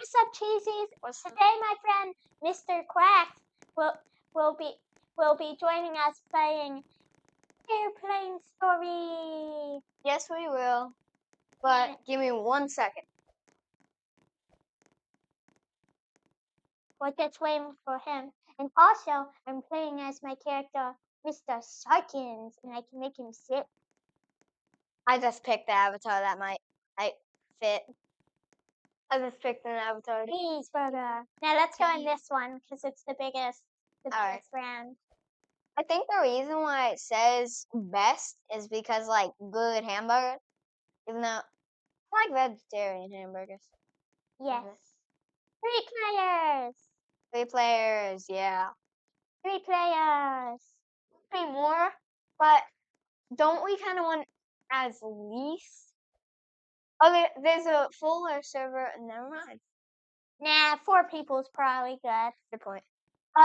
What's up, cheesies? Today, my friend Mr Quacks will be joining us playing Airplane Story. Yes, we will. But give me 1 second. We're just waiting for him. And also, I'm playing as my character, Mr. Sarkins, and I can make him sit. I just picked the avatar that might fit. I just picked an avatar. Cheeseburger. Now let's go in this one because it's the biggest brand. I think the reason why it says best is because like good hamburgers. Even though I like vegetarian hamburgers. Yes. 3 players. 3 players, yeah. 3 players. 3 more, but don't we kind of want as least? Oh, there's a fuller server. Never mind. Nah, 4 people is probably good. Good point.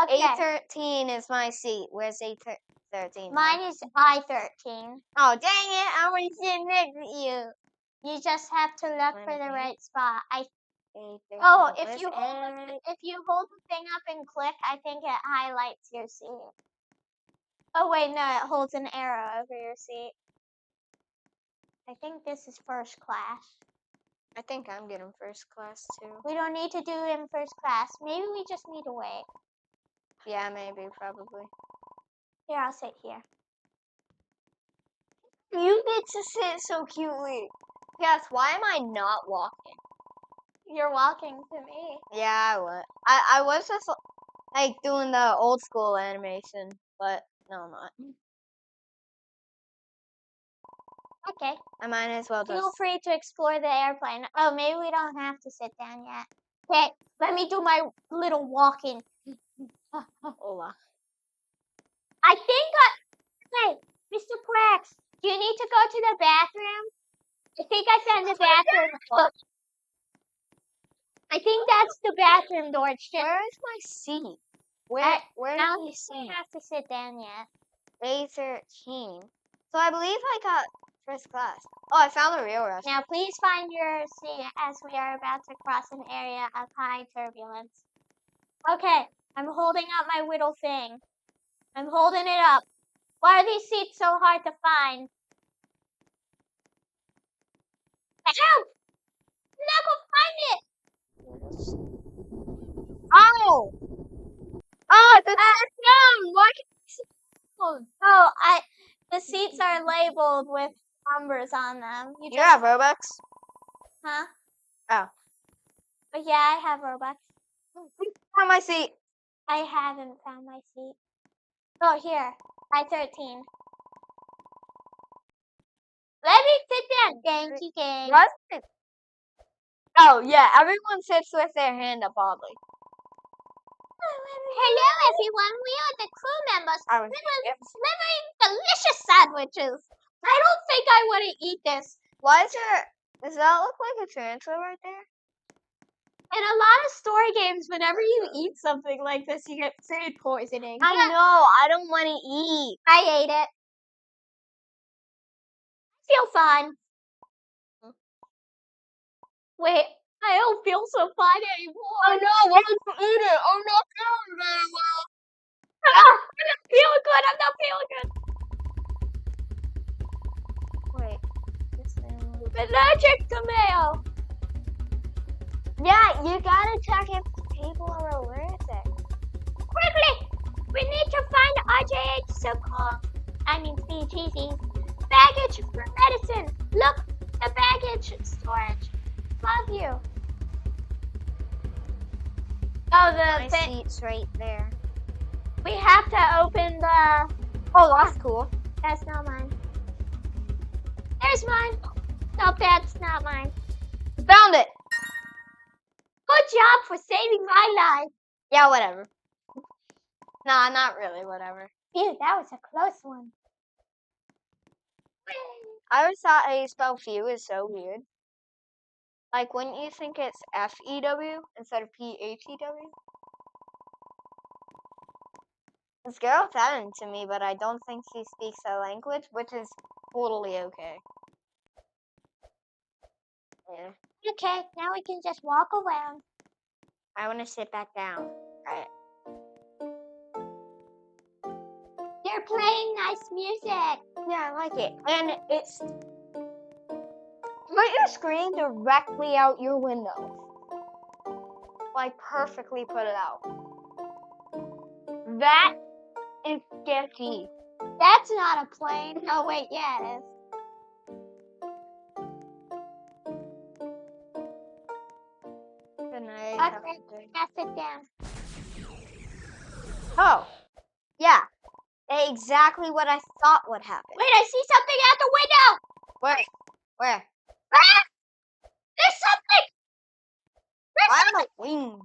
Okay. A13 is my seat. Where's A13? Mine is I13. Oh, dang it. I want to sit next to you. You just have to look for the right spot. A13. Oh, if you hold the thing up and click, I think it highlights your seat. Oh wait, no, it holds an arrow over your seat. I think this is first class. I think I'm getting first class too. We don't need to do it in first class. Maybe we just need to wait. Yeah, maybe, probably. Here, I'll sit here. You get to sit so cutely. Yes, why am I not walking? You're walking to me. Yeah, I was. I was just like doing the old school animation, but no, I'm not. Okay. I might as well just. Feel free to explore the airplane. Oh, maybe we don't have to sit down yet. Okay, let me do my little walking. Hola. I think hey, Mr. Quacks, do you need to go to the bathroom? I think I found the bathroom. Look. I think that's the bathroom door. Where is my seat? Where is my seat? I don't have to sit down yet. A13. So I believe I got first class. Oh, I found the real restaurant. Now please find your seat as we are about to cross an area of high turbulence. Okay, I'm holding up my little thing. I'm holding it up. Why are these seats so hard to find? Help! Never find it! Oh! Oh, the down! Why can't Oh, the seats are labeled with numbers on them. you have Robux? Huh? Oh. But yeah, I have Robux. On my seat. I haven't found my seat. Oh, here. I13. Let me sit down. Thank you, gang. What? Oh, yeah. Everyone sits with their hand up oddly. Hello, everyone. We are the crew members. Delivering delicious sandwiches. I don't think I want to eat this. Why is there... Does that look like a tarantula right there? In a lot of story games, whenever you eat something like this, you get food poisoning. I know. I don't want to eat. I ate it. I feel fine. Wait, I don't feel so fine anymore. Oh no, why did you eat it? I'm not feeling very well. I'm not feeling good. I'm not feeling good. Wait. I'm allergic to mayo. Yeah, you gotta check if people are allergic. Quickly! We need to find RJH so-called, CGC, baggage for medicine. Look, the baggage storage. Love you. Oh, My seat's right there. We have to open the... Oh, that's cool. That's not mine. There's mine. Nope, that's not mine. Found it. Good job for saving my life. Yeah, whatever. Nah, not really, whatever. Phew, that was a close one. I always thought how you spell few is so weird. Like, wouldn't you think it's F-E-W instead of P-H-E-W? This girl said it to me, but I don't think she speaks the language, which is totally okay. Yeah. Okay, now we can just walk around. I want to sit back down. Alright. They're playing nice music. Yeah, I like it. And it's put your screen directly out your window. Like perfectly put it out. That is sketchy. That's not a plane. Oh wait, yeah, it is. Good night. Okay, now sit down. Oh, yeah. Exactly what I thought would happen. Wait, I see something out the window. Where? Ah! There's something. Why am I wing?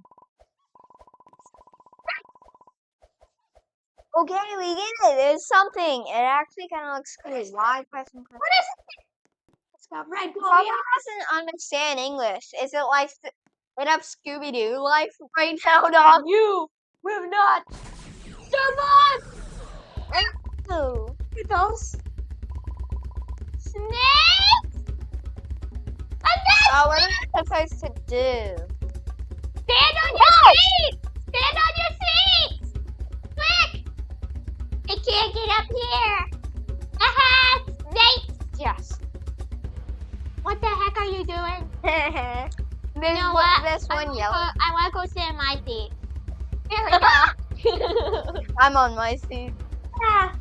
Okay, we get it. There's something. It actually kind of looks cool. Why pressing? What is it? It's got red glowing Probably eyes. doesn't understand English. Is it like it up Scooby-Doo life right now, dog? You will not survive. Ooh. Those snakes. Oh, what am I supposed to do? Stand on your seat. Stand on your seat. Quick. It can't get up here. Aha! Snakes. Yes. What the heck are you doing? This You know what? This one yellow. I want to go sit in my seat. There we go. I'm on my seat. Ah.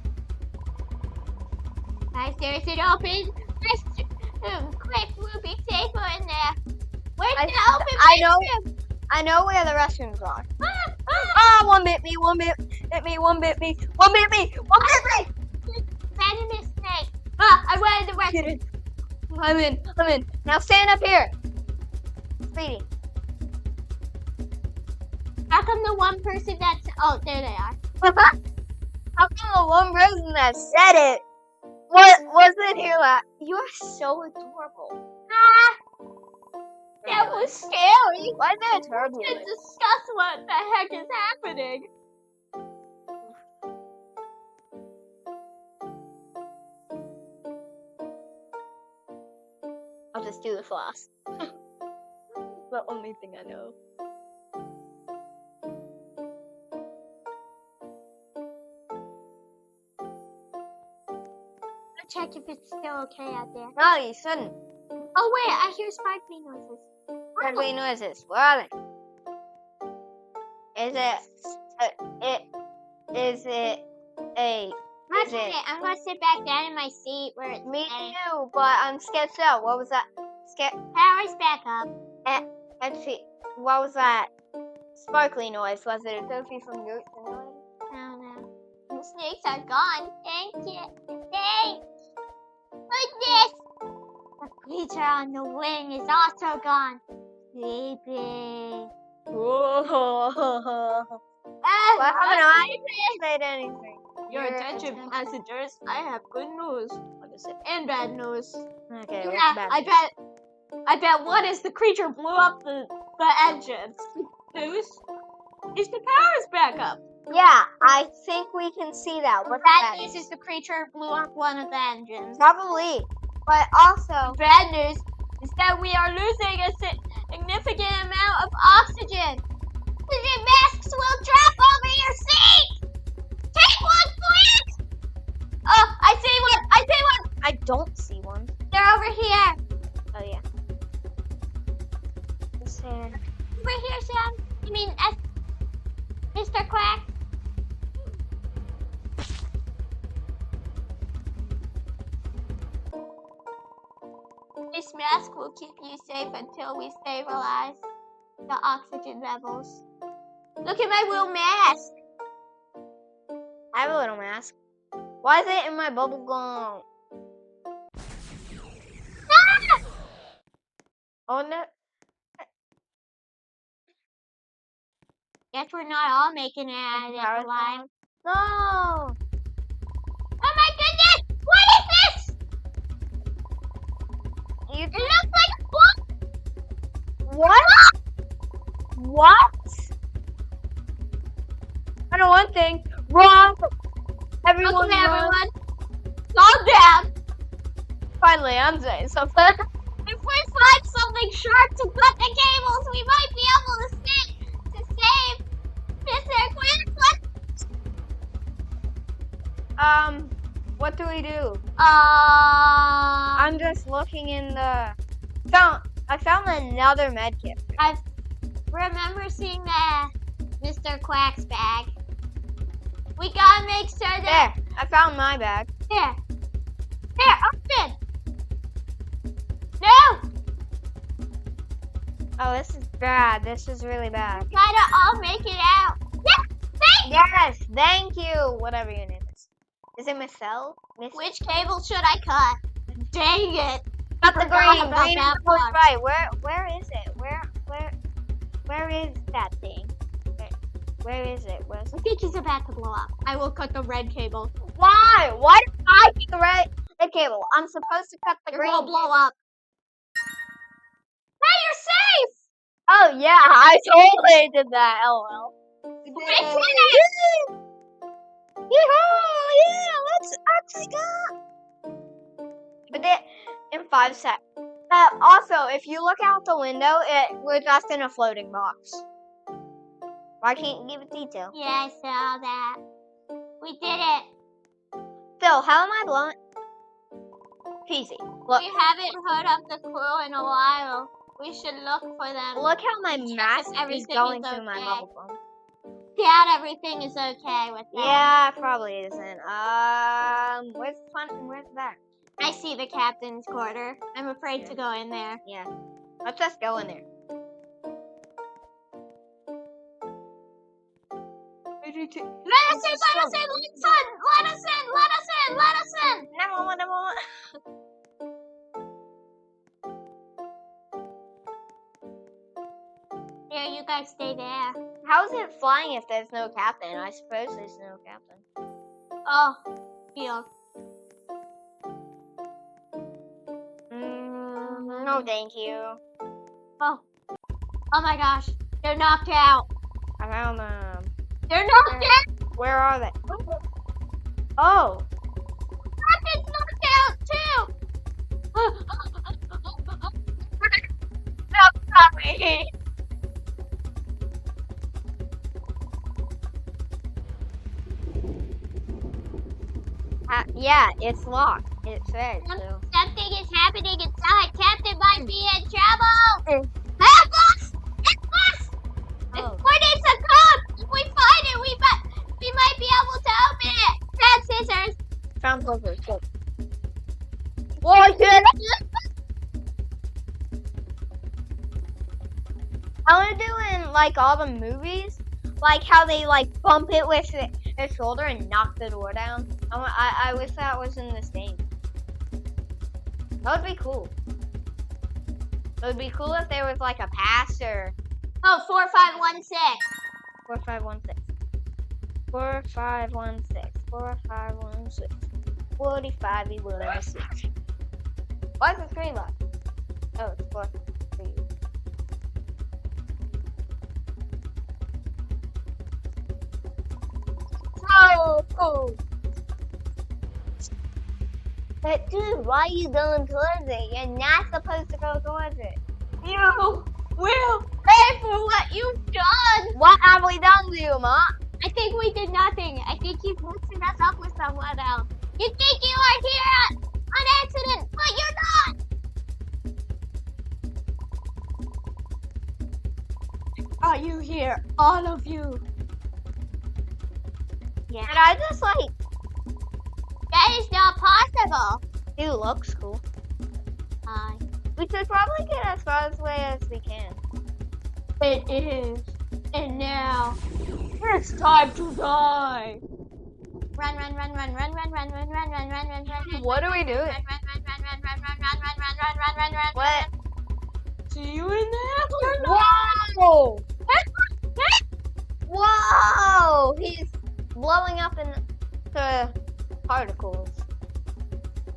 Guys, there's an open restroom. Quick, we'll be safer in there. Where's the open restroom? I know where the restrooms are. Ah, Ah, one bit me. One bit me. Venomous snake. Ah, I wanted the restroom. I'm in. Now stand up here. Speedy. How come the one person that's... Oh, there they are. How come the one person that said it wasn't here last? You are so adorable. Ah! That was scary. Why is there To turbulence? discuss what the heck is happening. I'll just do the floss. The only thing I know. I'll check if it's still okay out there. No, you shouldn't. Oh wait, I hear sparkling noises. Sparkly noises. Where are they? Is it a? Okay, I'm gonna sit back down in my seat where it's Me steady. too, but I'm sketched out. What was that? Power's back up. Let's see. What was that? Sparkly noise. Was it a Sophie from Goat? I don't know. The snakes are gone. Thank you. Thanks. What's this? The creature on the wing is also gone. Sleeping. Whoa. Ah, Well, haven't I said anything? Your attention, passengers. I have good news. What is it? And bad news. Okay, Yeah, what's bad? I bet one is the creature blew up the engines. News is the power's back up. Yeah, I think we can see that. What's Bad bad? news is the creature blew up one of the engines. Probably, but also Bad news is that we are losing a significant amount of oxygen. Oxygen masks will drop over your seat. Take one, please. Oh, I see one. I don't see one. They're over here. Oh yeah. Sam. Over here, Sam. You mean Mr. Quacks? This mask will keep you safe until we stabilize the oxygen levels. Look at my little mask. I have a little mask. Why is it in my bubble gum? Ah! Oh no. Guess we're not all making it out of this alive. No. Oh my goodness! What is this? It looks like a book. What? I know one thing. Wrong. Everyone. Okay, everyone. Calm down. Finally, I'm saying something. If we find something sharp to cut the cables, we might be able to what do we do? I'm I'm just looking in the. I found another med kit. I remember seeing the Mr. Quacks bag. We gotta make sure that. There, I found my bag. There. There, open! No! Oh, this is bad. This is really bad. Gotta all make it out. Yes, thank you. Whatever your name is. Is it Michelle? Which cable should I cut? Dang it! Cut the forgot green. about Green that is close part. by. Where is it? Where is that thing? Where is it? Where's I think he's about to blow up. I will cut the red cable. Why? Why did I pick the red cable? I'm supposed to cut the It green. will blow up. Hey, you're safe! Oh yeah, I totally did that. LOL. We did it! Yeehaw! Yeah, let's actually go. But then, in 5 seconds. Also, if you look out the window, we're just in a floating box. Why can't you give it detail? Yeah, I saw that. We did it. Phil, how am I blowing? Peasy. Look, We haven't heard of the crew in a while. We should look for them. look how my Check if mask is everything going is through my okay. bubble phone. Doubt everything is okay with them. Yeah, probably isn't. Where's the fun? Where's that? I see the captain's quarter. I'm afraid to go in there. Yeah. Let's just go in there. Let us in! Let us in! Let us in! Let us in! Let us in! Let us in! Number one. There, you guys stay there. How is it flying if there's no captain? I suppose there's no captain. Oh, field. No, thank you. Oh. Oh my gosh. They're knocked out. I found them. They're knocked out! Where are they? Oh. Captain's knocked out too! No, sorry. Yeah, it's locked. It says so. Something is happening inside. Captain might be in trouble! Help us! Help us! Oh. What is a code? If we find it, we might be able to open it. Grab scissors. Found clovers. Go. Whoa, shit! I want to do in like all the movies, like how they like bump it with their shoulder and knock the door down. I wish that was in this game. That would be cool. It would be cool if there was like a pass or Oh, 4516. 4516. 4516. 4516. 45 16. Why is the screen locked? Oh, it's for you. Oh. But dude, why are you going towards it? You're not supposed to go towards it. You will pay for what you've done. What have we done to you, Ma? I think we did nothing. I think he's mixing us up with someone else. You think you are here on accident, but you're not. Are you here? All of you. Yeah. And I just like, That is not possible. it looks cool. Hi. We should probably get as far away as we can. It is. And now, it's time to die. Run, run, run, run, run, run, run, run, run, run, run, run, run. What are we doing? Run, run, run, run, run, run, run, run, run, run, run, run, run. What? See you in there. Whoa! Whoa! He's blowing up into particles.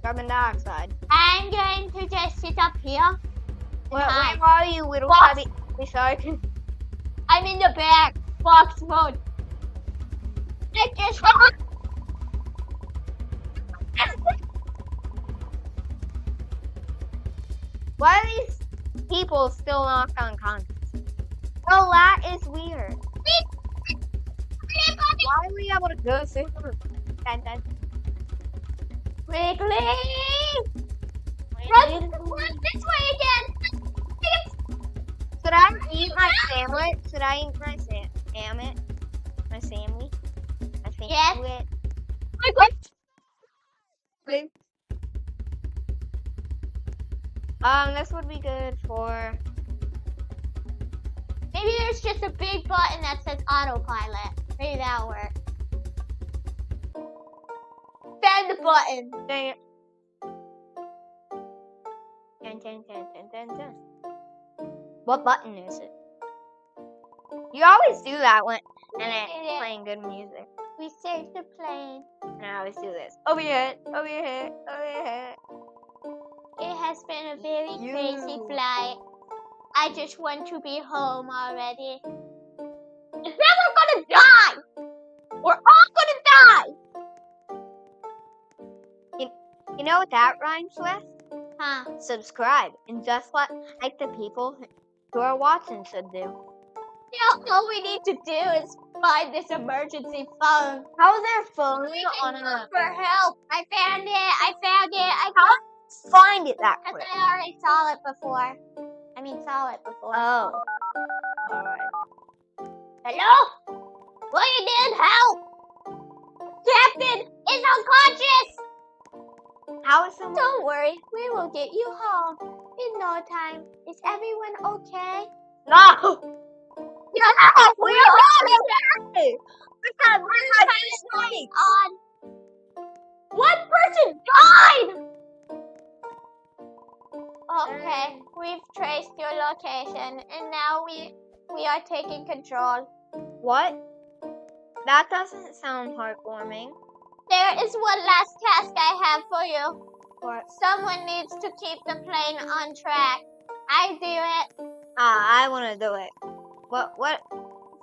Carbon dioxide. I'm going to just sit up here. Where Hi. are you, little Box. chubby? Sorry. I'm in the back. Box mode. It is Why are these people still knocked unconscious? Oh, that is weird. Why are we able to go through? Quickly! Run this way again! Should I eat my sandwich? Should I eat my sandwich? My sandwich? My Yes. sandwich? This would be good for. Maybe there's just a big button that says autopilot. Maybe that'll work. Bend the button. Dang it. Dun, dun, dun, dun, dun, dun. What button is it? You always do that when and it's playing good music. We saved the plane. And I always do this. Over your head, over your head, over your head. It has been a very crazy flight. I just want to be home already. And then we're gonna die! We're all gonna die! You know what that rhymes with? Huh? Subscribe. And just like the people who are watching should do. Now all we need to do is find this emergency phone. How is there a phone on a... For help! I found it! I found it! Find it that Because quick. I already saw it before. Saw it before. Oh. Alright. Hello? Will you need help? Captain is unconscious! How is someone... Don't worry, we will get you home in no time. Is everyone okay? No! Yeah, we are okay! on. One person died! Okay, we've traced your location and now we are taking control. What? That doesn't sound heartwarming. There is one last task I have for you. Someone needs to keep the plane on track. I do it. I want to do it. What?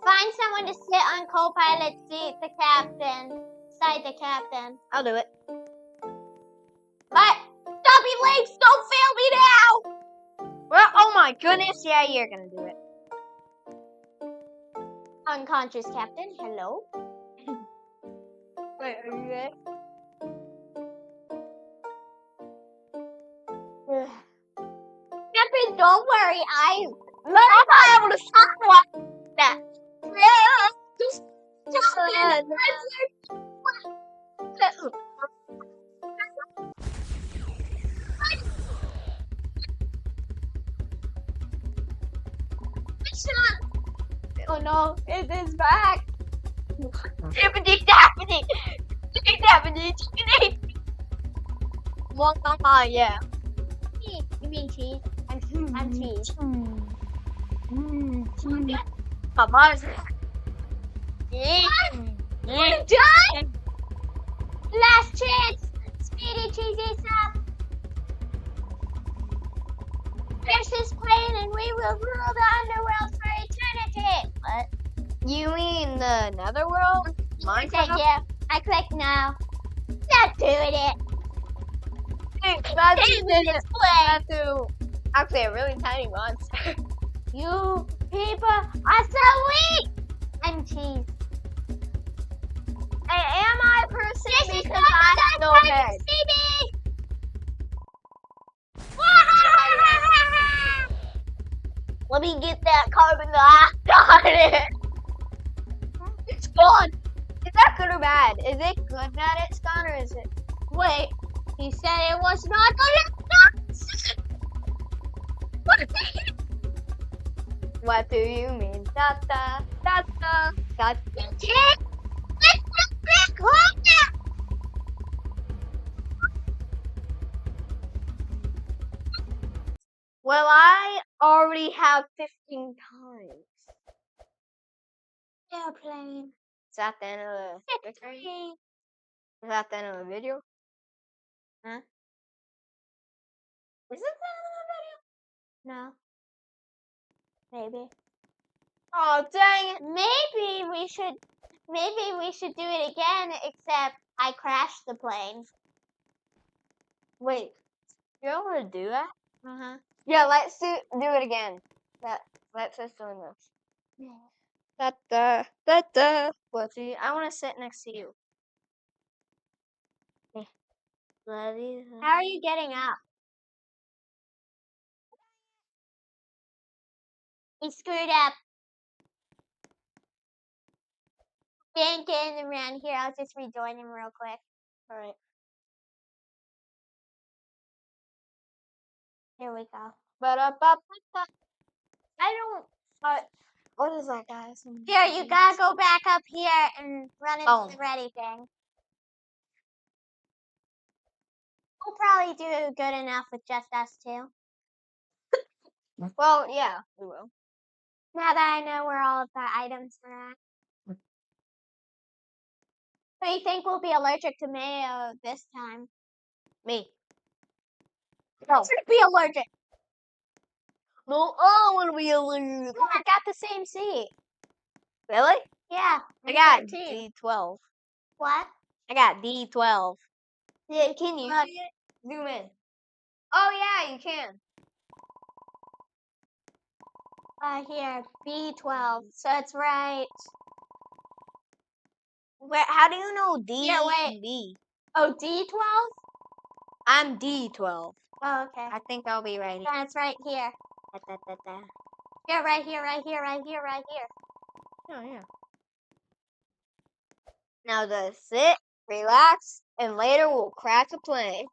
Find someone to sit on co-pilot seat, beside the captain. I'll do it. But, Stubby Legs, don't fail me now! Well, oh my goodness, yeah, you're gonna do it. Unconscious captain, hello? Wait, are you there? Captain, don't worry, I'm not able to stop that. Just oh no, it is back. Yeah. You mean cheese? I'm cheese. Papa's. We're done! Last chance! Speedy cheesy up! Crash this plane and we will rule the underworld for eternity! What? You mean the netherworld? Minecraft? Yeah, I click now. Not doing it! Actually, a really tiny monster. You people are so weak! I'm cheese. Am I a person This is because not I have no head? Let me get that carbon dioxide. It's gone. Is that good or bad? Is it good that it's gone or is it? Wait, he said it was not What do you mean? Da da da da da. Well, I already have 15 times. Airplane. Is that the end of the victory? Is that the end of the video? Huh? Is it the end of the video? No. Maybe. Oh, dang it. Maybe we should do it again, except I crashed the plane. Wait, you're able to do that? Uh-huh. Yeah, let's do it again. Let's just doing this. Da da da da. Let's see. I want to sit next to you. How are you getting up? We screwed up. We ain't getting around here. I'll just rejoin him real quick. Alright. Here we go. I don't. What is that, guys? Here, you gotta go back up here and run into the ready thing. We'll probably do good enough with just us two. Well, yeah, we will. Now that I know where all of the items are at. So you think we'll be allergic to mayo this time? Me. No. Be allergic. No, I want to be allergic. Oh, I got the same seat. Really? Yeah. I got 13. D12. What? I got D12. Yeah, can you Look. see it? Zoom in. Oh, yeah, you can. Here, B12. So it's right. Where? How do you know D Yeah, wait. and B? Oh, D12? I'm D12. Oh, okay. I think I'll be right. Yeah, it's right here. Yeah, right here, right here, right here, right here. Oh, yeah. Now just sit, relax, and later we'll crash a plane.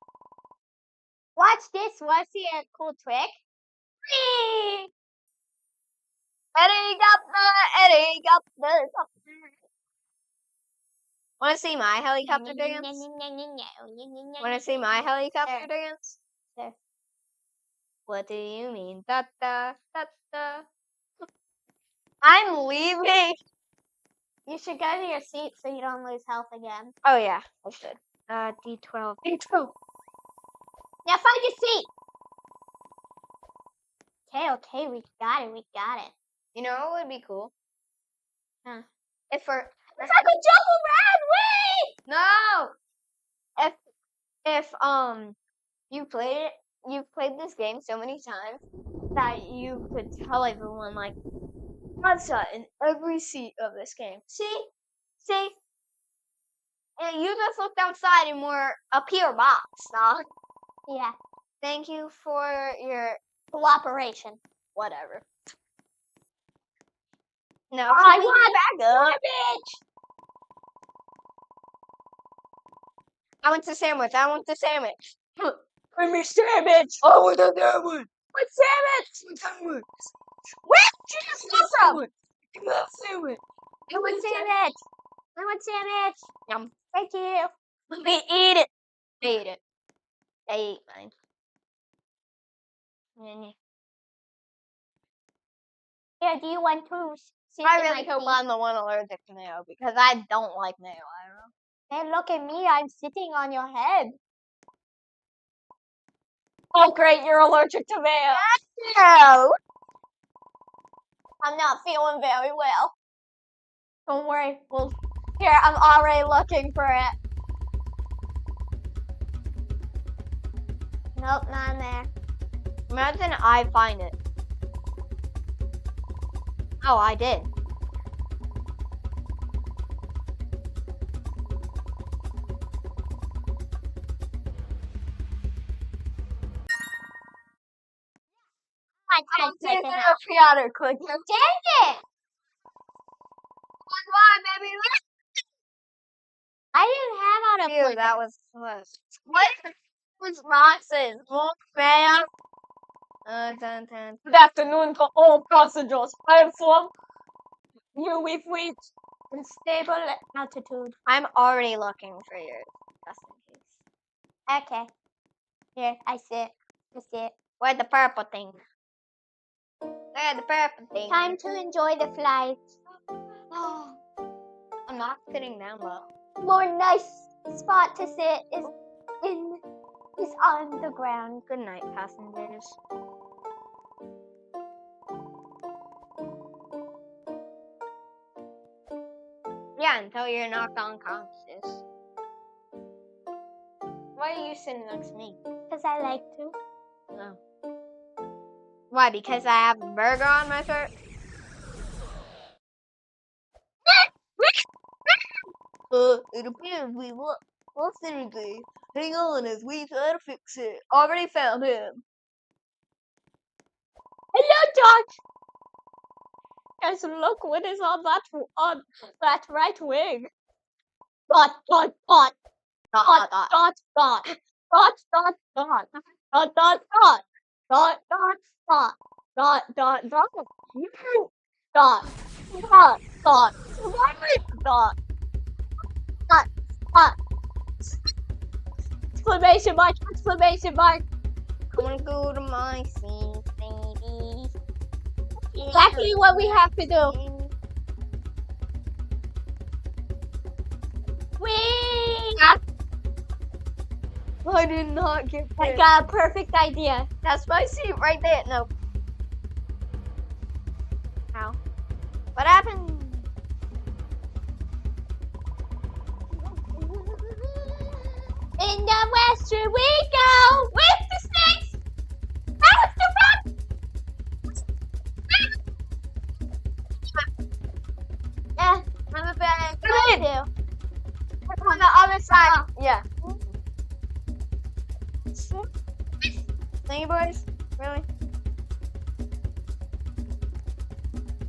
Watch this. Want to see a cool trick? Whee! Helicopter. Want to see my helicopter dance? Want to see my helicopter dance? Sure. What do you mean? Da da da da. I'm leaving. You should go to your seat so you don't lose health again. Oh yeah, I should. D12. D12. Now find your seat. Okay, we got it. We got it. You know what would be cool? Huh? If I could jump around. Wait! no. If you've played this game so many times that you could tell everyone like I've sat in every seat of this game. See? And you just looked outside and were a pure box, dog. Yeah. Thank you for your cooperation. Whatever. No, I want back up. bitch. I want the sandwich. I want the sandwich. Give me sandwich. I want the sandwich. What sandwich? Sandwich. Where did you come from? Give me a sandwich. I want sandwich. I want sandwich. Yum. Thank you. Let me eat it. I ate it. I ate mine. Yeah, do you want to sit I in really my hope seat? I'm the one allergic to mayo because I don't like mayo. I don't know. Hey, look at me. I'm sitting on your head. Oh, great. You're allergic to mayo. No. I'm not feeling very well. Don't worry. Well, here, I'm already looking for it. Nope, not in there. Imagine I find it. Oh, I did. I didn't it get out. a pre-order quick. Dang it! Why, baby? I didn't have on a Dude, that was close. What was boxes? Look, man. Good afternoon to all passengers. I am from we've reached stable altitude. I'm already looking for yours, just in case. Okay. Here, I see it. I see it. Where's the purple thing? Where's the purple thing? Time to enjoy the flight. Oh, I'm not sitting down low. More nice spot to sit is on the ground. Good night, passengers. Yeah, until you're knocked unconscious. Why are you sitting next to me? Because I like to. No. Why? Because I have a burger on my shirt? It appears we lost energy. Hang on, as we try to fix it. Already found him. Hello, Dot. Guys, look what is on that right wing. Dot, dot, dot. Dot, dot, dot, dot. Dot, dot, dot. Dot, dot, dot. Dot, dot, dot. Dot, dot, dot. Dot, dot, dot. Dot, dot, dot. Exclamation mark, exclamation mark. I'm gonna go to my seat, baby. Exactly what we have to do. Whee! I did not get I it. got a perfect idea. That's my seat right there. No. How? What happened? In the western we go with the snakes. That was the run. Yeah, I'm a bad guy too. On the other side. Yeah. Thank you, boys. Really?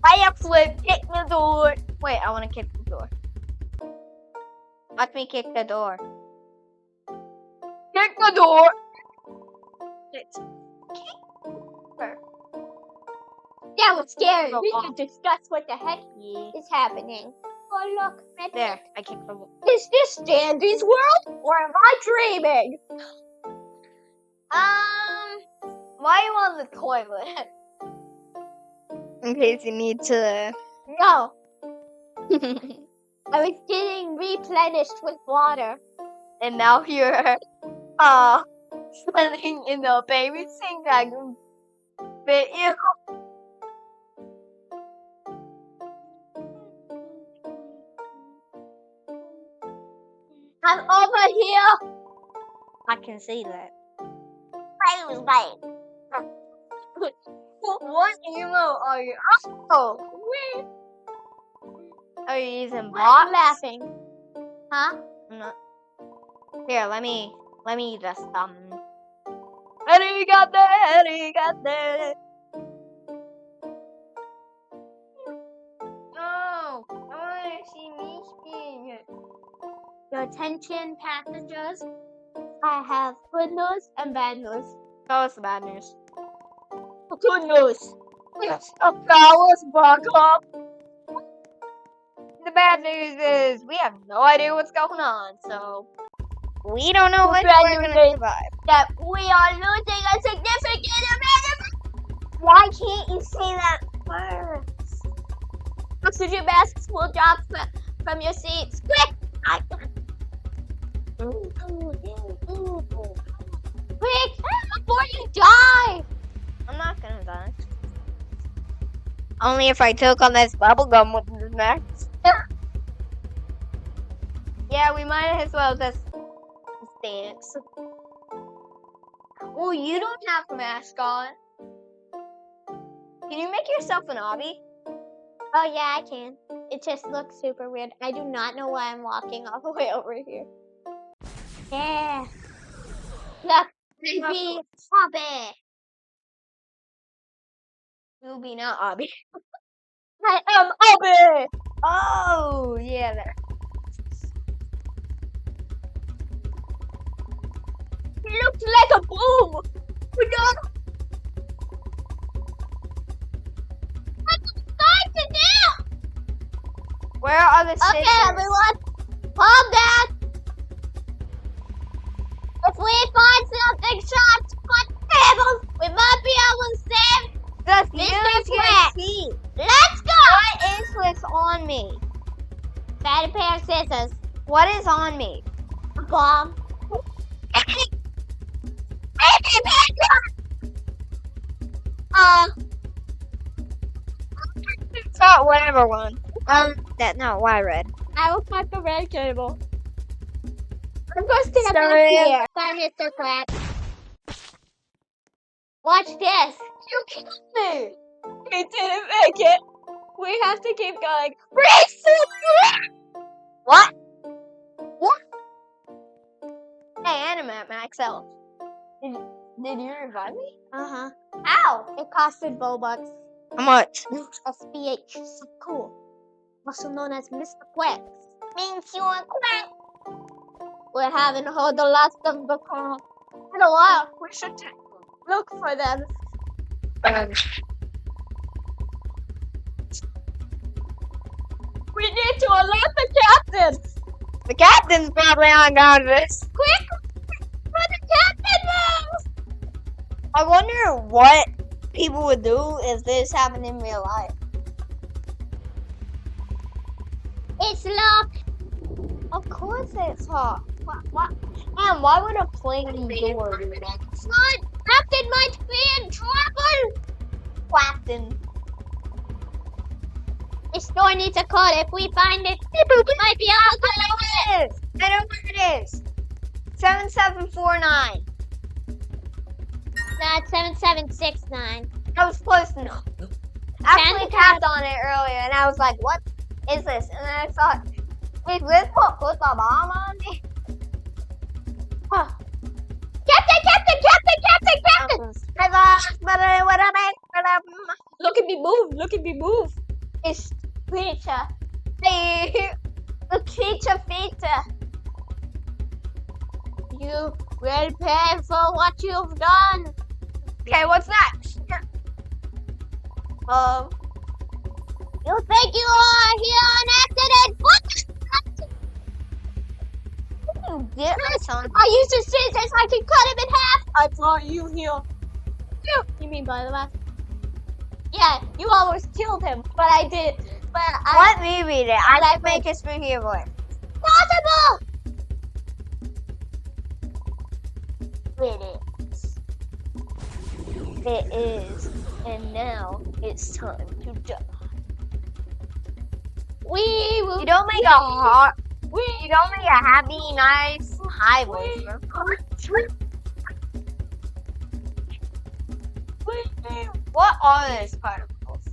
Fire flip, kick the door. Wait, I want to kick the door. Let me kick the door. Kick the door. Let's kick her. That was scary. Go We on. should discuss what the heck Yeah. is happening. Oh look, maybe. There, I kicked the door. Is this Dandy's world or am I dreaming? Why are you on the toilet? In case you need to. No, I was getting replenished with water. And now you're swimming in the baby sink that can fit you. I'm over here. I can see that. I was like, What emo are you? Oh, where? are you using I'm blocks? laughing. Huh? I'm not. Here, let me just Arigato. No, I want to see me spin. Your attention, passengers. I have good news and bad news. Tell us the bad news. Good news. Yes, fellas, buck up. The bad news is we have no idea what's going on, so we don't know The if bad we're news gonna is- survive. That we are losing a significant amount of. Why can't you say that first? Oxygen masks will drop from your seats. Quick! Quick! Before you die! I'm not gonna die. Only if I took on this bubble gum with the next. Yeah, we might as well just dance. Oh, you don't have the mask on. Can you make yourself an obby? Oh yeah, I can. It just looks super weird. I do not know why I'm walking all the way over here. Yeah. Look, maybe hobby. You'll be not obby. I am hobby. Oh, yeah, there. It looks like a boom. We got. What's going to do? Where are the scissors? Okay, everyone, calm down. If we find something sharp to cut tables, we might be able to save. Just Mr. use your Quacks. teeth. Let's go. What is what's on me? Got a pair of scissors. What is on me? A bomb. So whatever one. That no. Why red? I will cut the red cable. I'm going to stand Sorry. up here. Bye, Mr. Quacks. Watch this. You killed me. We didn't make it. We have to keep going. What? What? Hey, XL. Did you revive me? Uh-huh. Ow! It costed Robux. How much? SPH. So cool. Also known as Mr. Quacks. Means you want quack. We're having heard the last of the call. In a while, we should look for them. We need to alert the captain. The captain's probably on guard this. Quick! For the captain moves! I wonder what people would do if this happened in real life. It's locked. Of course it's hot. What? Man, why would a plane door do that? Son, captain might be in trouble. Captain. This door needs a code. If we find it, we might be able to know it. I know where it is. 7749. That's 7769. I was close enough. I actually tapped on it earlier and I was like, what is this? And then I thought, is this what put the bomb on me? Huh. Captain! Look at me move. It's creature. The creature feature. You will pay for what you've done. Okay, what's next? You think you are here on accident? What? You get my son. I used the scissors. I can cut him in half. I brought you here. You mean by the way? Yeah, you almost killed him, but I did. But What movie did I make a spooky voice? Possible. It is, and now it's time to die. We will. You don't make a heart. You don't make a happy, nice high voice. What are those particles?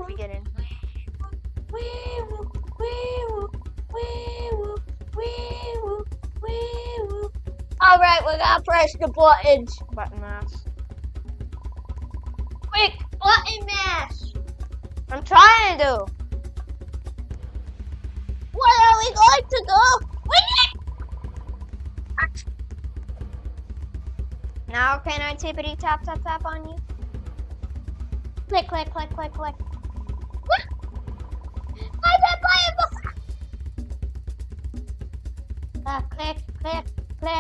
We get in. Alright, we're gonna press the buttons. Button mash. Quick, button mash. I'm trying to do. Where are we going to go? Now can I tippity tap tap tap on you? Click. What? I didn't buy it before. Click.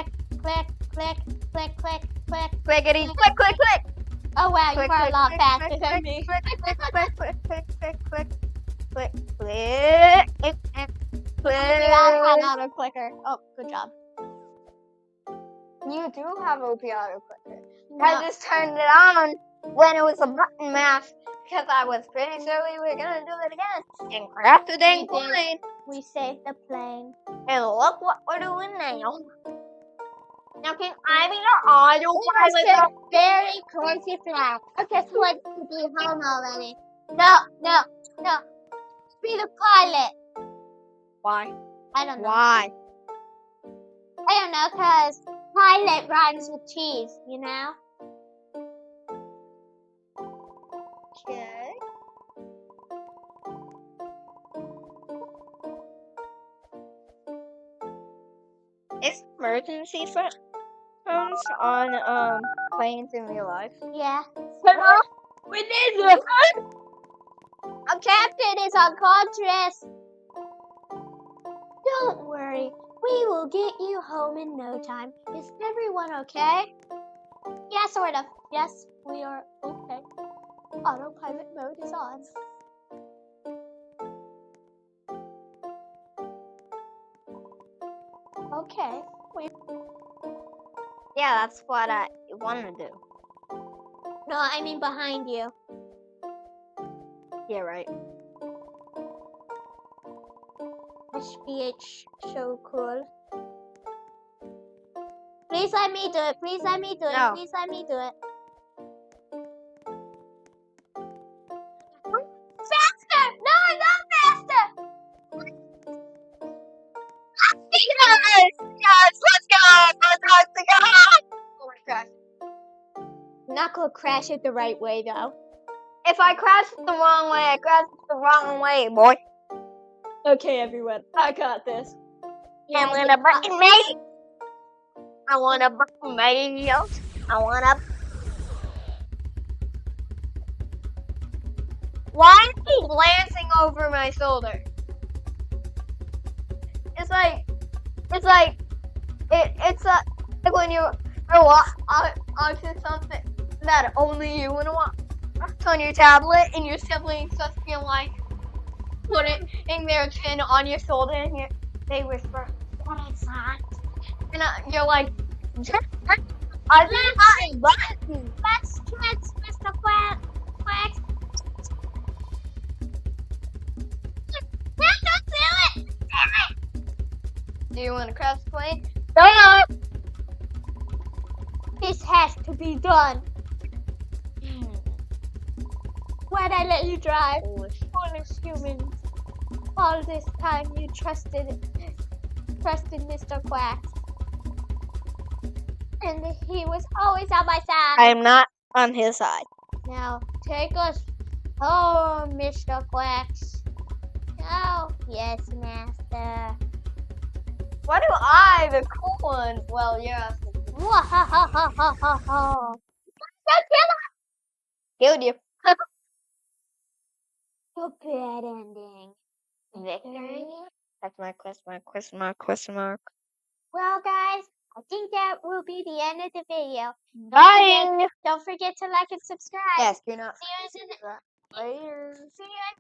Clickety click click click. Oh wow, you are a lot faster click, than click, me. click, click, click, click, click, click, click, I have auto clicker. Oh, good job. You do have OP auto clicker. No. I just turned it on when it was a button mash because I was pretty sure we were gonna do it again and crash the dang We did. plane. We saved the plane. And look what we're doing now. Now can I be your autopilot? Very crazy flag. Okay, so let's be home already. No. Be the pilot. Why? I don't know. Why? I don't know, cause pilot rhymes with cheese, you know? Okay. Is emergency phones on planes in real life? Yeah. Hello? We need you. Our captain is unconscious. Don't worry. We will get you home in no time. Is everyone okay? Yeah, sort of. Yes, we are okay. Autopilot mode is on. Okay. Yeah, that's what I want to do. No, I mean behind you. Yeah, right. HBH, so cool. Please let me do it. Please let me do it. No. Please let me do it. Faster! No, not faster! I'm not gonna crash it the right way though. If I crash it the wrong way, I crash it the wrong way, boy. Okay, everyone, I got this. I'm gonna break me. I wanna break me. I wanna. Why is he glancing over my shoulder? It's like when you're onto something that only you would want. It's on your tablet, and your siblings just feel like putting their chin on your shoulder, and they whisper, "What is that?" And you're like, "I think I button." Let's stretch, Mr. Quacks. Don't do it! Do you want to crash the plane? No! This has to be done. Why'd I let you drive? Foolish humans. All this time you trusted Mr. Quacks. And he was always on my side. I'm not on his side. Now, take us home, Mr. Quacks. Oh, yes, master. Why do I, the cool one? Well, yeah. Wahahahahaha. Killed you. The bad ending. Victory? That's my question mark. Well, guys, I think that will be the end of the video. Bye! Don't forget to like and subscribe. Yes, you're not. See you in the Later. See you